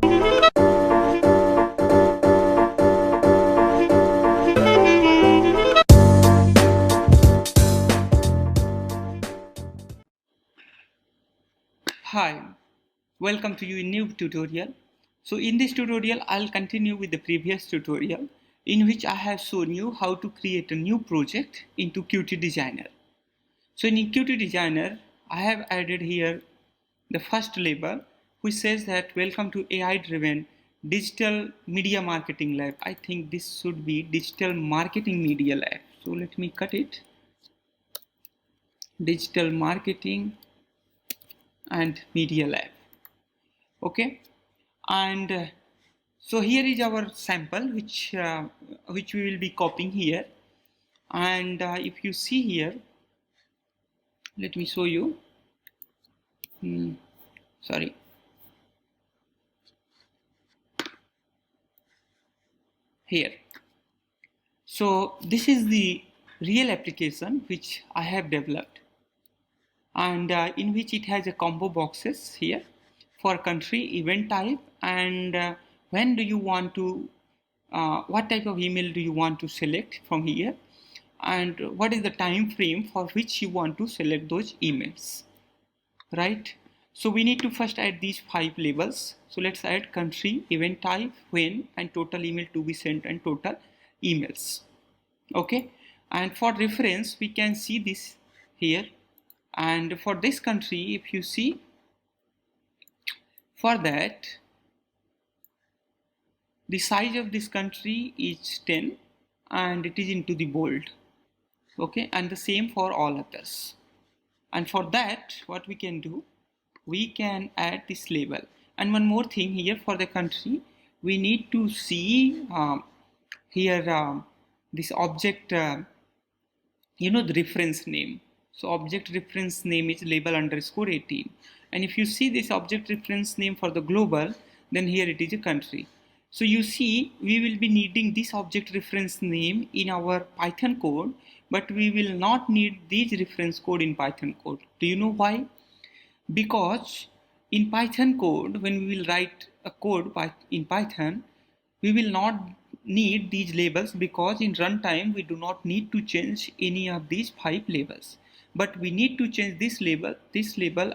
Hi, welcome to your new tutorial. So in this tutorial, I'll continue with the previous tutorial in which I have shown you how to create a new project into Qt Designer. So in Qt Designer, I have added here the first label which says that welcome to AI driven digital media marketing lab. I think this should be digital marketing media lab. So let me cut it. Digital marketing and media lab. Okay, and so here is our sample which we will be copying here, and if you see here, let me show you. Sorry. Here, so this is the real application which I have developed, and in which it has a combo boxes here for country, event type, and when do you want to what type of email do you want to select from here, and what is the time frame for which you want to select those emails, right? So we need to first add these 5 labels. So let's add country, event type, when, and total email to be sent, and total emails. Okay, and for reference we can see this here, and for this country, if you see, for that the size of this country is 10 and it is into the bold. Okay, and the same for all others. And for that, what we can do, we can add this label. And one more thing here, for the country we need to see here this object, the reference name. So object reference name is label underscore 18, and if you see this object reference name for the global, then here it is a country. So you see, we will be needing this object reference name in our Python code, but we will not need these reference code in Python code. Do you know why? Because in Python code, when we will write a code in Python, we will not need these labels, because in runtime we do not need to change any of these 5 labels, but we need to change this label,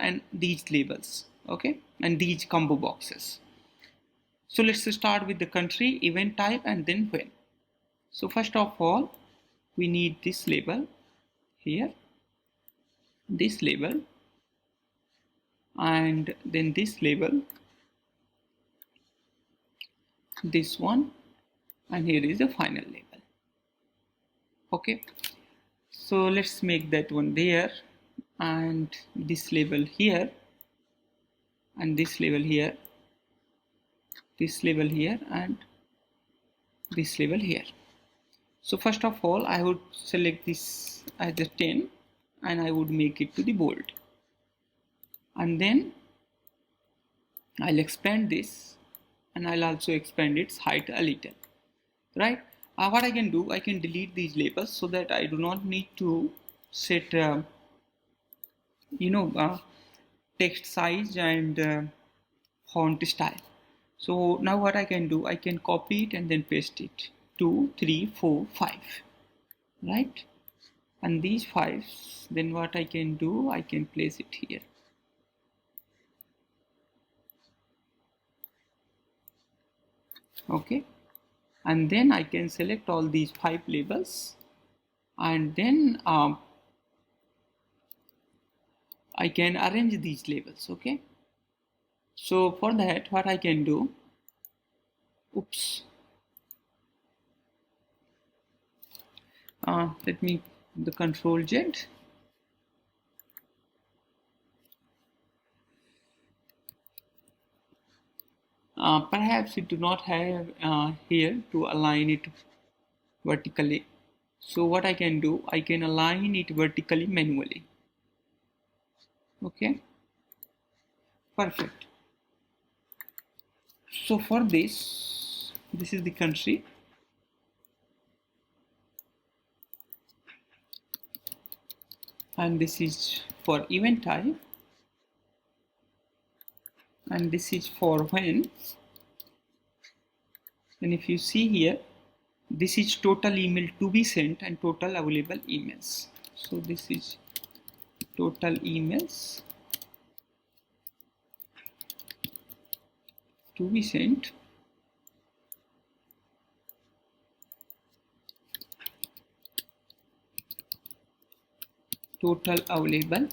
and these labels. Okay, and these combo boxes. So let's start with the country, event type, and then when. So first of all, we need this label here, this label, and then this label, this one, and here is the final label. Okay, so let's make that one there, and this label here, and this label here, this label here, and this label here. So first of all, I would select this as a 10 and I would make it to the bold, and then I'll expand this, and I'll also expand its height a little, right? What I can do, I can delete these labels so that I do not need to set text size and font style. So now what I can do, I can copy it and then paste it, 2, 3, 4, 5, right? And these 5s, then what I can do, I can place it here. Okay, and then I can select all these 5 labels, and then I can arrange these labels. Okay, so for that, what I can do, let me the Control Z. Perhaps it do not have here to align it vertically. So what I can do, I can align it vertically manually. Okay, perfect. So for this is the country, and this is for event type, and this is for when, And if you see here, this is total email to be sent and total available emails. So this is total emails to be sent total available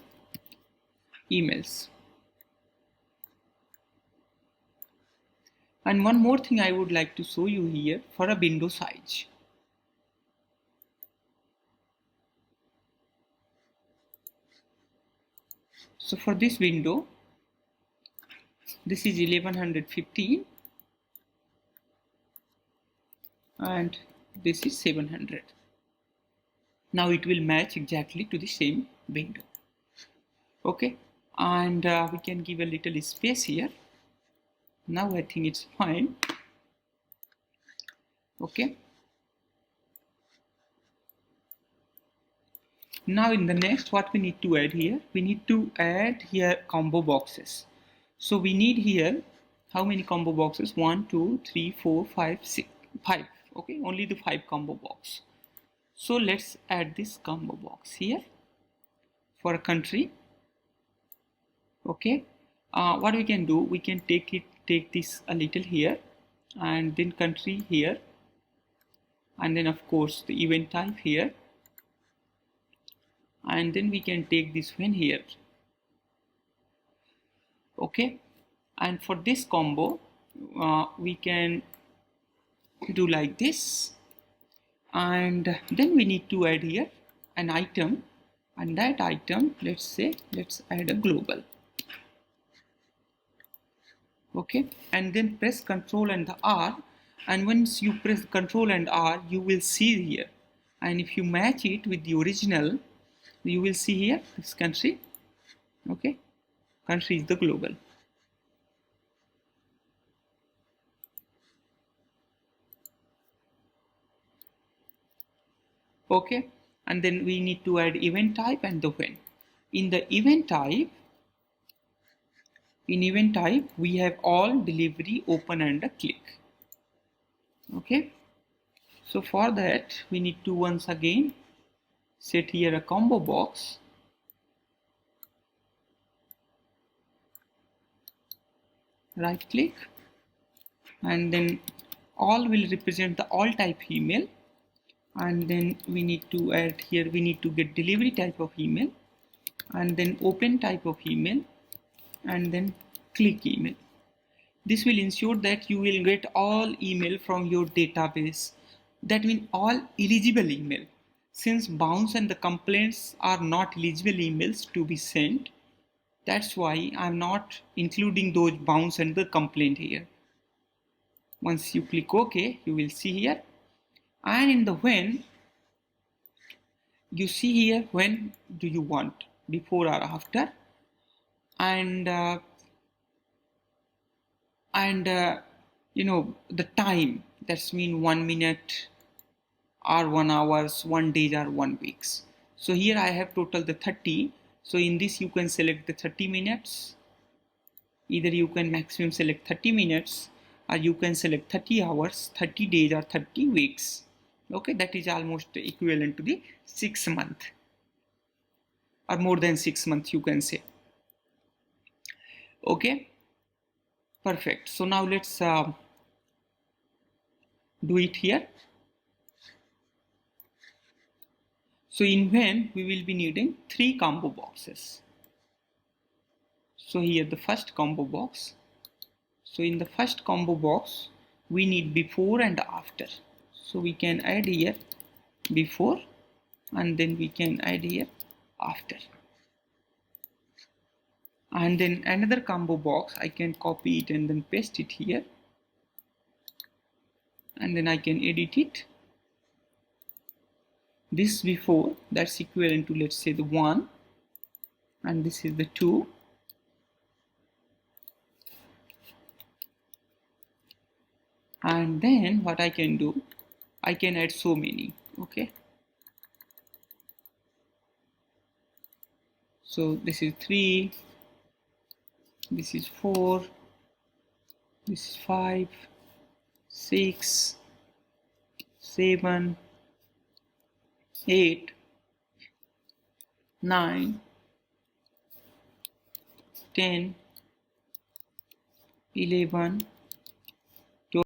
emails. And one more thing I would like to show you here for a window size. So for this window, this is 1115 and this is 700. Now it will match exactly to the same window. Okay, and we can give a little space here. Now I think it's fine. Okay. Now in the next, what we need to add here? We need to add here combo boxes. So we need here how many combo boxes? 1, 2, 3, 4, 5, 6, 5. Okay, only the 5 combo box. So let's add this combo box here for a country. Okay. What we can do? We can take this a little here, and then country here, and then of course the event type here, and then we can take this one here. Okay, and for this combo we can do like this, and then we need to add here an item, and that item, let's add a global. Okay, and then press Ctrl and the R, and once you press Ctrl and R, you will see here, and if you match it with the original, you will see here this country. Okay, country is the global. Okay, and then we need to add event type and the when. In the event type, we have all delivery, open and a click. Okay, so for that we need to once again set here a combo box, right click, and then all will represent the all type email, and then we need to add here, we need to get delivery type of email, and then open type of email, and then click email. This will ensure that you will get all email from your database. That means all eligible email. Since bounce and the complaints are not eligible emails to be sent, that's why I'm not including those bounce and the complaint here. Once you click OK, you will see here, and in the when, you see here when do you want, before or after, and you know the time, that's mean 1 minute or 1 hours, 1 day or 1 weeks. So here I have total the 30. So in this you can select the 30 minutes. Either you can maximum select 30 minutes, or you can select 30 hours, 30 days or 30 weeks. Okay, that is almost equivalent to the 6 months or more than 6 months, you can say. Okay, perfect. So now let's do it here. So in when, we will be needing 3 combo boxes. So here the first combo box. So in the first combo box, we need before and after. So we can add here before, and then we can add here after. And then another combo box, I can copy it and then paste it here, and then I can edit it. This before, that's equivalent to, let's say, the 1, and this is the 2, and then what I can do, I can add so many. Okay, so this is 3, this is 4, this is 5, 6, 7, 8, 9, 10, 11,